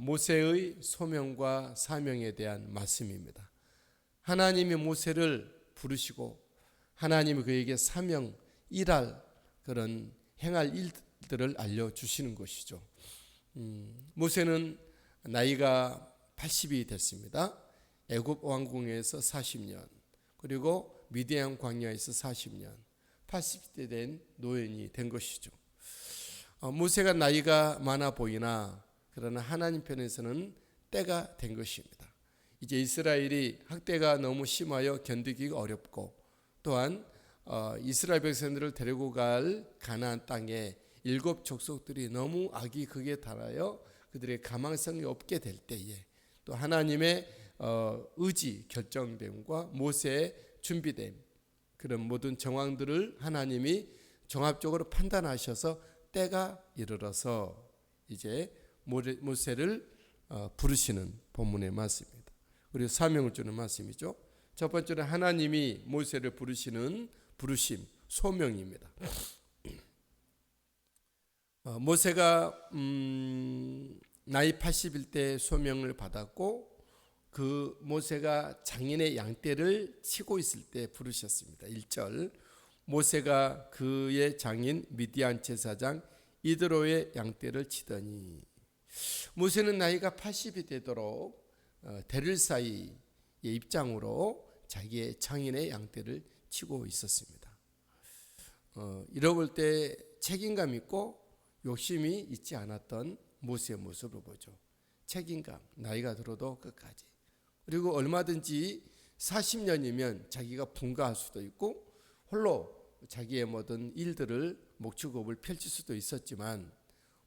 모세의 소명과 사명에 대한 말씀입니다. 하나님이 모세를 부르시고 하나님이 그에게 사명, 일할 그런 행할 일들을 알려주시는 것이죠. 모세는 나이가 80이 됐습니다. 애굽 왕궁에서 40년, 그리고 미디안 광야에서 40년, 80대 된 노인이 된 것이죠. 모세가 나이가 많아 보이나 그러나 하나님 편에서는 때가 된 것입니다. 이제 이스라엘이 학대가 너무 심하여 견디기가 어렵고, 또한 이스라엘 백성들을 데리고 갈 가나안 땅에 7 족속들이 너무 악이 극에 달하여 그들의 가망성이 없게 될 때에 또 하나님의 의지 결정됨과 모세의 준비됨, 그런 모든 정황들을 하나님이 종합적으로 판단하셔서 때가 이르러서 이제 모세를 부르시는 본문의 말씀입니다. 그리고 사명을 주는 말씀이죠. 첫 번째는 하나님이 모세를 부르시는 부르심, 소명입니다. 모세가 나이 80일 때 소명을 받았고, 그 모세가 장인의 양떼를 치고 있을 때 부르셨습니다. 1절, 모세가 그의 장인 미디안 제사장 이드로의 양떼를 치더니. 모세는 나이가 80이 되도록 데릴사이의 입장으로 자기의 장인의 양떼를 치고 있었습니다. 이러볼 때 책임감 있고 욕심이 있지 않았던 모세의 모습을 보죠. 책임감, 나이가 들어도 끝까지. 그리고 얼마든지 40년이면 자기가 분가할 수도 있고 홀로 자기의 모든 일들을 목축업을 펼칠 수도 있었지만,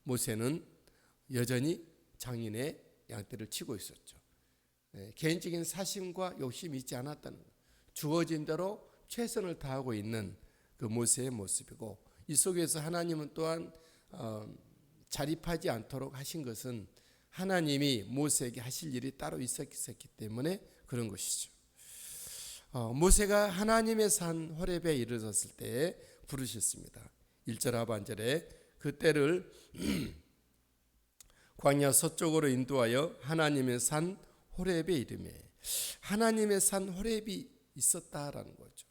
모세는 여전히 장인의 양떼를 치고 있었죠. 개인적인 사심과 욕심이 있지 않았다는 것, 주어진 대로 최선을 다하고 있는 그 모세의 모습이고, 이 속에서 하나님은 또한 자립하지 않도록 하신 것은 하나님이 모세에게 하실 일이 따로 있었기 때문에 그런 것이죠. 모세가 하나님의 산 호렙에 이르렀을 때 부르셨습니다. 1절 하반절에 그 때를 광야 서쪽으로 인도하여 하나님의 산 호렙에 이르매, 하나님의 산 호렙이 있었다라는 거죠.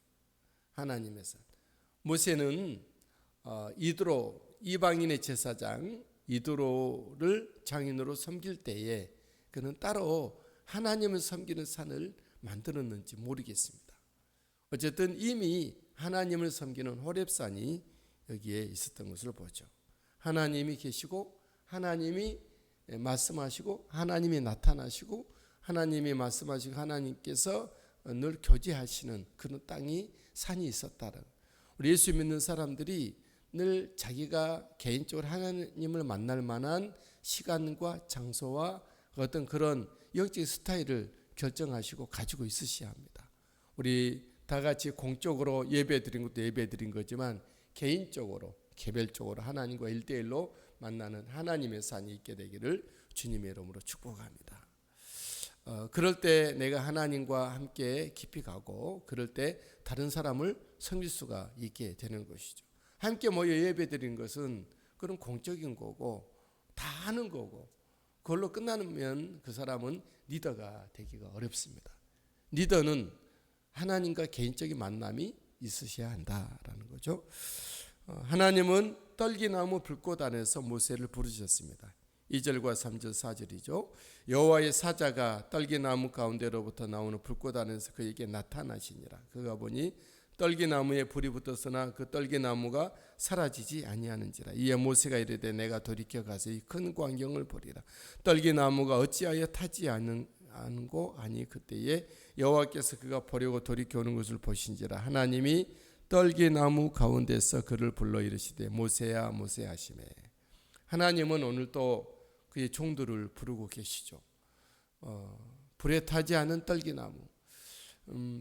하나님의 산. 모세는 이드로, 이방인의 제사장 이드로를 장인으로 섬길 때에 그는 따로 하나님을 섬기는 산을 만들었는지 모르겠습니다. 어쨌든 이미 하나님을 섬기는 호렙산이 여기에 있었던 것을 보죠. 하나님이 계시고 하나님이 말씀하시고 하나님이 나타나시고 하나님이 말씀하시고 하나님께서 늘 교제하시는 그런 땅이 산이 있었다는, 우리 예수 믿는 사람들이 늘 자기가 개인적으로 하나님을 만날 만한 시간과 장소와 어떤 그런 영적 스타일을 결정하시고 가지고 있으셔야 합니다. 우리 다 같이 공적으로 예배드린 것도 예배드린 거지만 개인적으로 개별적으로 하나님과 1대1로 만나는 하나님의 산이 있게 되기를 주님의 이름으로 축복합니다. 그럴 때 내가 하나님과 함께 깊이 가고, 그럴 때 다른 사람을 섬길 수가 있게 되는 것이죠. 함께 모여 예배드린 것은 그런 공적인 거고 다 하는 거고, 그걸로 끝나면 그 사람은 리더가 되기가 어렵습니다. 리더는 하나님과 개인적인 만남이 있으셔야 한다라는 거죠. 하나님은 떨기나무 불꽃 안에서 모세를 부르셨습니다. 2절과 3절 4절이죠. 여호와의 사자가 떨기나무 가운데로부터 나오는 불꽃 안에서 그에게 나타나시니라. 그가 보니 떨기나무에 불이 붙었으나 그 떨기나무가 사라지지 아니하는지라. 이에 모세가 이르되 내가 돌이켜 가서 이 큰 광경을 보리라. 떨기나무가 어찌하여 타지 않고 아니 그때에 여호와께서 그가 보려고 돌이켜 오는 것을 보신지라. 하나님이 떨기나무 가운데서 그를 불러 이르시되 모세야 모세야 하시매. 하나님은 오늘 또 그의 종들을 부르고 계시죠. 불에 타지 않은 떨기나무,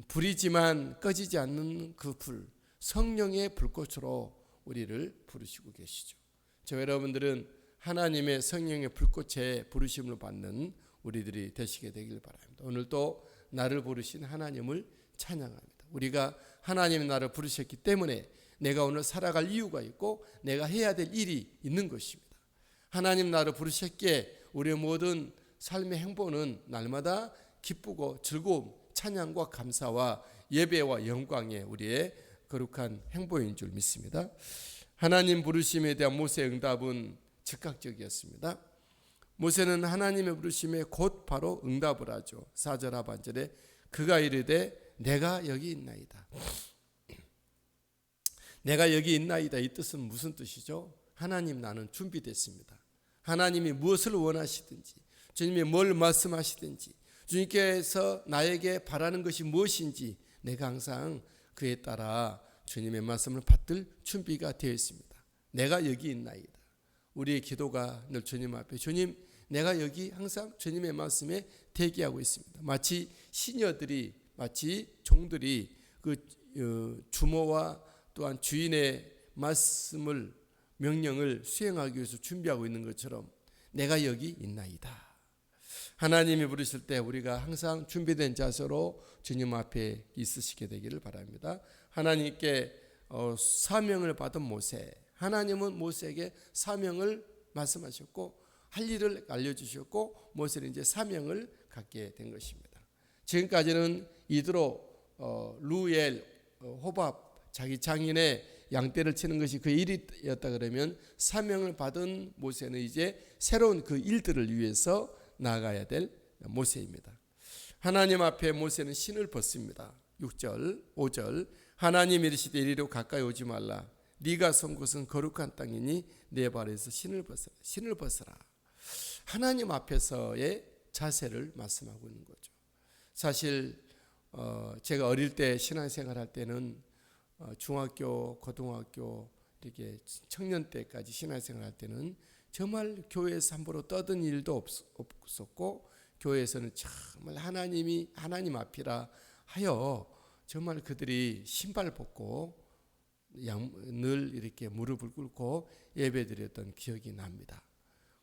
불이지만 꺼지지 않는 그 불, 성령의 불꽃으로 우리를 부르시고 계시죠. 저 여러분들은 하나님의 성령의 불꽃에 부르심을 받는 우리들이 되시게 되길 바랍니다. 오늘도 나를 부르신 하나님을 찬양합니다. 우리가 하나님이 나를 부르셨기 때문에 내가 오늘 살아갈 이유가 있고 내가 해야 될 일이 있는 것입니다. 하나님 나를 부르셨기에 우리의 모든 삶의 행보는 날마다 기쁘고 즐거움, 찬양과 감사와 예배와 영광의 우리의 거룩한 행보인 줄 믿습니다. 하나님 부르심에 대한 모세의 응답은 즉각적이었습니다. 모세는 하나님의 부르심에 곧 바로 응답을 하죠. 4절 하반절에 그가 이르되 내가 여기 있나이다. 내가 여기 있나이다. 이 뜻은 무슨 뜻이죠? 하나님, 나는 준비됐습니다. 하나님이 무엇을 원하시든지, 주님이 뭘 말씀하시든지, 주님께서 나에게 바라는 것이 무엇인지 내가 항상 그에 따라 주님의 말씀을 받들 준비가 되어 있습니다. 내가 여기 있나이다. 우리의 기도가 늘 주님 앞에, 주님, 내가 여기 항상 주님의 말씀에 대기하고 있습니다. 마치 시녀들이, 마치 종들이 그 주모와 또한 주인의 말씀을, 명령을 수행하기 위해서 준비하고 있는 것처럼 내가 여기 있나이다. 하나님이 부르실 때 우리가 항상 준비된 자세로 주님 앞에 있으시게 되기를 바랍니다. 하나님께 사명을 받은 모세, 하나님은 모세에게 사명을 말씀하셨고 할 일을 알려주셨고 모세는 이제 사명을 갖게 된 것입니다. 지금까지는 이드로, 루엘, 호밥, 자기 장인의 양떼를 치는 것이 그 일이었다 그러면 사명을 받은 모세는 이제 새로운 그 일들을 위해서 나아가야 될 모세입니다. 하나님 앞에 모세는 신을 벗습니다. 6절, 5절 하나님 이르시되 이리로 가까이 오지 말라. 네가 선 곳은 거룩한 땅이니 내 발에서 신을 벗어라. 신을 벗어라. 하나님 앞에서의 자세를 말씀하고 있는 거죠. 사실 제가 어릴 때 신앙생활 할 때는 중학교, 고등학교, 이렇게 청년 때까지 신앙생활 할 때는 정말 교회에서 함부로 떠든 일도 없었고 교회에서는 정말 하나님 앞이라 하여 정말 그들이 신발 벗고 늘 이렇게 무릎을 꿇고 예배드렸던 기억이 납니다.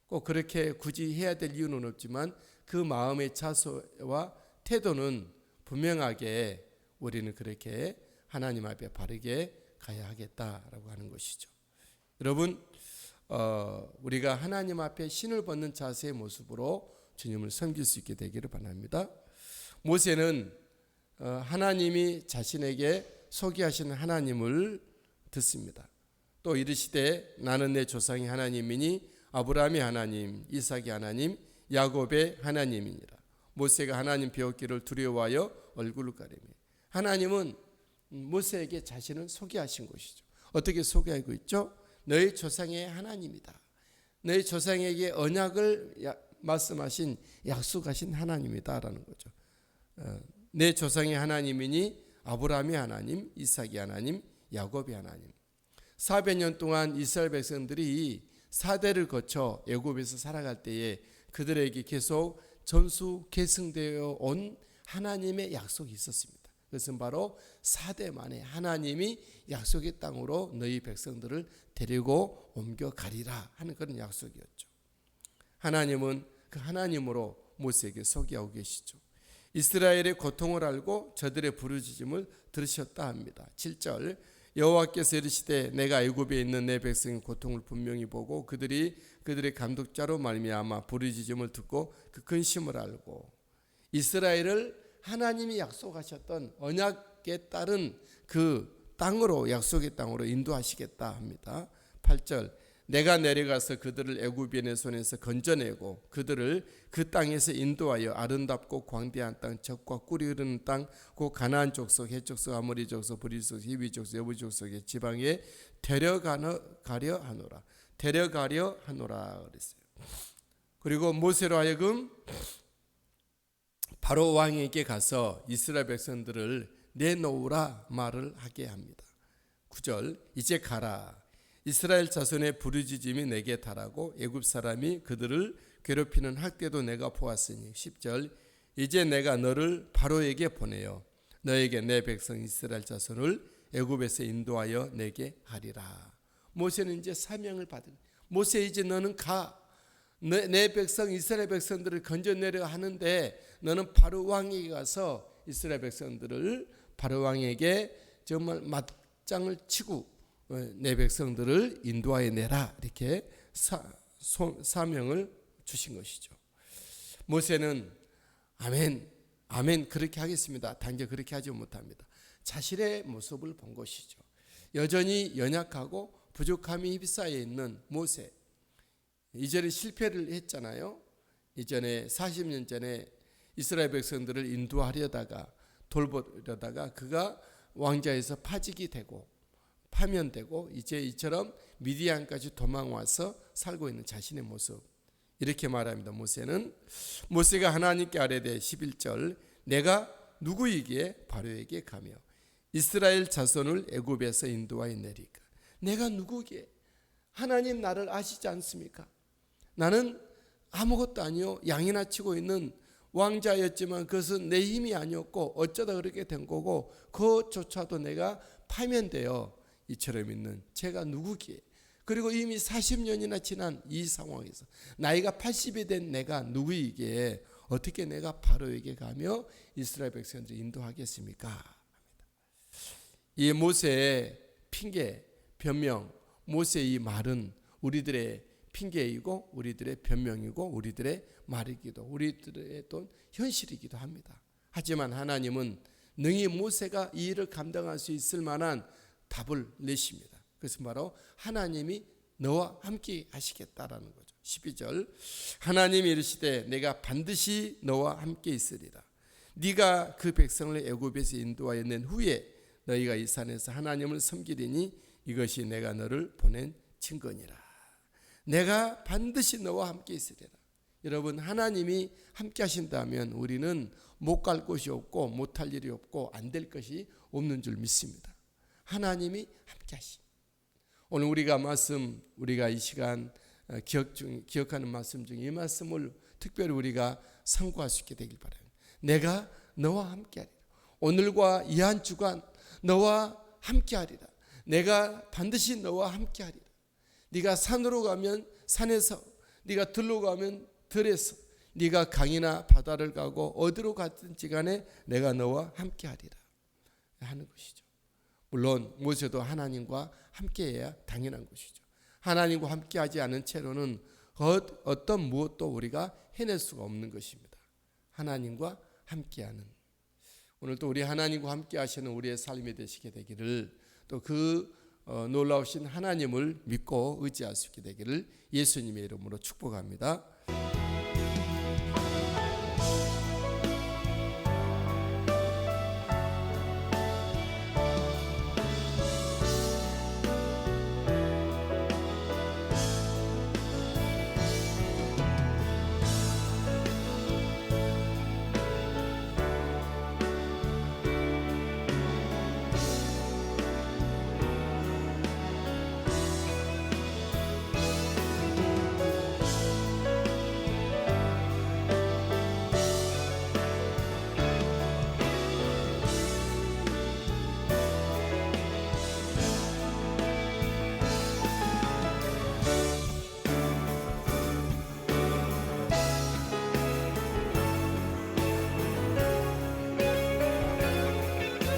꼭 그렇게 굳이 해야 될 이유는 없지만 그 마음의 자세와 태도는 분명하게 우리는 그렇게 하나님 앞에 바르게 가야 하겠다라고 하는 것이죠. 여러분, 우리가 하나님 앞에 신을 벗는 자세의 모습으로 주님을 섬길 수 있게 되기를 바랍니다. 모세는 하나님이 자신에게 소개하시는 하나님을 듣습니다. 또 이르시되 나는 내 조상의 하나님이니 아브라함의 하나님, 이삭의 하나님, 야곱의 하나님이니라. 모세가 하나님 배웠기를 두려워하여 얼굴을 가리며 하나님은 모세에게 자신을 소개하신 것이죠. 어떻게 소개하고 있죠? 너희 조상의 하나님이다. 너희 조상에게 언약을 말씀하신, 약속하신 하나님이다라는 거죠. 내 조상의 하나님이니 아브라함의 하나님, 이삭의 하나님, 야곱의 하나님. 400년 동안 이스라엘 백성들이 4대를 거쳐 애굽에서 살아갈 때에 그들에게 계속 전수 계승되어 온 하나님의 약속이 있었습니다. 그것은 바로 4대 만에 하나님이 약속의 땅으로 너희 백성들을 데리고 옮겨가리라 하는 그런 약속이었죠. 하나님은 그 하나님으로 모세에게 소개하고 계시죠. 이스라엘의 고통을 알고 저들의 부르짖음을 들으셨다 합니다. 7절 여호와께서 이르시되 내가 애굽에 있는 내 백성의 고통을 분명히 보고 그들의 감독자로 말미암아 부르짖음을 듣고 그 근심을 알고 이스라엘을 하나님이 약속하셨던 언약에 따른 그 땅으로, 약속의 땅으로 인도하시겠다 합니다. 8절 내가 내려가서 그들을 애굽인의 손에서 건져내고 그들을 그 땅에서 인도하여 아름답고 광대한 땅, 젖과 꿀이 흐르는 땅, 곧 가나안 족속, 헷 족속, 아모리 족속, 브리스 족속, 히위 족속, 여부 족속의 지방에 데려가려 하노라. 데려가려 하노라 그랬어요. 그리고 모세로 하여금 바로 왕에게 가서 이스라엘 백성들을 내놓으라 말을 하게 합니다. 9절 이제 가라. 이스라엘 자손의 부르짖음이 내게 달하고 애굽 사람이 그들을 괴롭히는 학대도 내가 보았으니 10절 이제 내가 너를 바로에게 보내어 너에게 내 백성 이스라엘 자손을 애굽에서 인도하여 내게 하리라. 모세는 이제 사명을 받은 모세 이제 너는 가. 내 백성 이스라엘 백성들을 건져내려 하는데 너는 바로 왕에게 가서 이스라엘 백성들을 바로 왕에게 정말 맞장을 치고 내 백성들을 인도하여 내라 이렇게 사명을 주신 것이죠. 모세는 아멘, 아멘 그렇게 하겠습니다. 단지 그렇게 하지 못합니다. 자신의 모습을 본 것이죠. 여전히 연약하고 부족함이 휩싸여 있는 모세. 이전에 실패를 했잖아요. 이전에 40년 전에 이스라엘 백성들을 인도하려다가 돌보려다가 그가 왕좌에서 파직이 되고 파면되고 이제 이처럼 미디안까지 도망와서 살고 있는 자신의 모습. 이렇게 말합니다. 모세가 하나님께 아뢰되 11절 내가 누구이기에 바로에게 가며 이스라엘 자손을 애굽에서 인도하였나이까. 내가 누구기에? 하나님 나를 아시지 않습니까? 나는 아무것도 아니요 양이나 치고 있는 왕자였지만 그것은 내 힘이 아니었고 어쩌다 그렇게 된 거고 그것조차도 내가 파면되어 이처럼 있는 제가 누구기에? 그리고 이미 40년이나 지난 이 상황에서 나이가 80이 된 내가 누구이기에 어떻게 내가 바로에게 가며 이스라엘 백성들을 인도하겠습니까? 이 모세의 핑계, 변명, 모세의 이 말은 우리들의 핑계이고 우리들의 변명이고 우리들의 말이기도 우리들의 또 현실이기도 합니다. 하지만 하나님은 능히 모세가 이 일을 감당할 수 있을 만한 답을 내십니다. 그것은 바로 하나님이 너와 함께 하시겠다라는 거죠. 12절 하나님이 이르시되 내가 반드시 너와 함께 있으리라. 네가 그 백성을 애굽에서 인도하여 낸 후에 너희가 이 산에서 하나님을 섬기리니 이것이 내가 너를 보낸 증거니라. 내가 반드시 너와 함께 있으리라. 여러분 하나님이 함께 하신다면 우리는 못 갈 곳이 없고 못할 일이 없고 안 될 것이 없는 줄 믿습니다. 하나님이 함께 하십니다. 오늘 우리가 이 시간 기억하는 말씀 중에 이 말씀을 특별히 우리가 상고할 수 있게 되길 바랍니다. 내가 너와 함께하리라. 오늘과 이 한 주간 너와 함께하리라. 내가 반드시 너와 함께하리라. 네가 산으로 가면 산에서, 네가 들로 가면 들에서, 네가 강이나 바다를 가고 어디로 갔든지 간에 내가 너와 함께하리라 하는 것이죠. 물론 모세도 하나님과 함께해야 당연한 것이죠. 하나님과 함께하지 않은 채로는 어떤 무엇도 우리가 해낼 수가 없는 것입니다. 하나님과 함께하는, 오늘도 우리 하나님과 함께하시는 우리의 삶이 되시게 되기를, 또 그 놀라우신 하나님을 믿고 의지할 수 있게 되기를 예수님의 이름으로 축복합니다.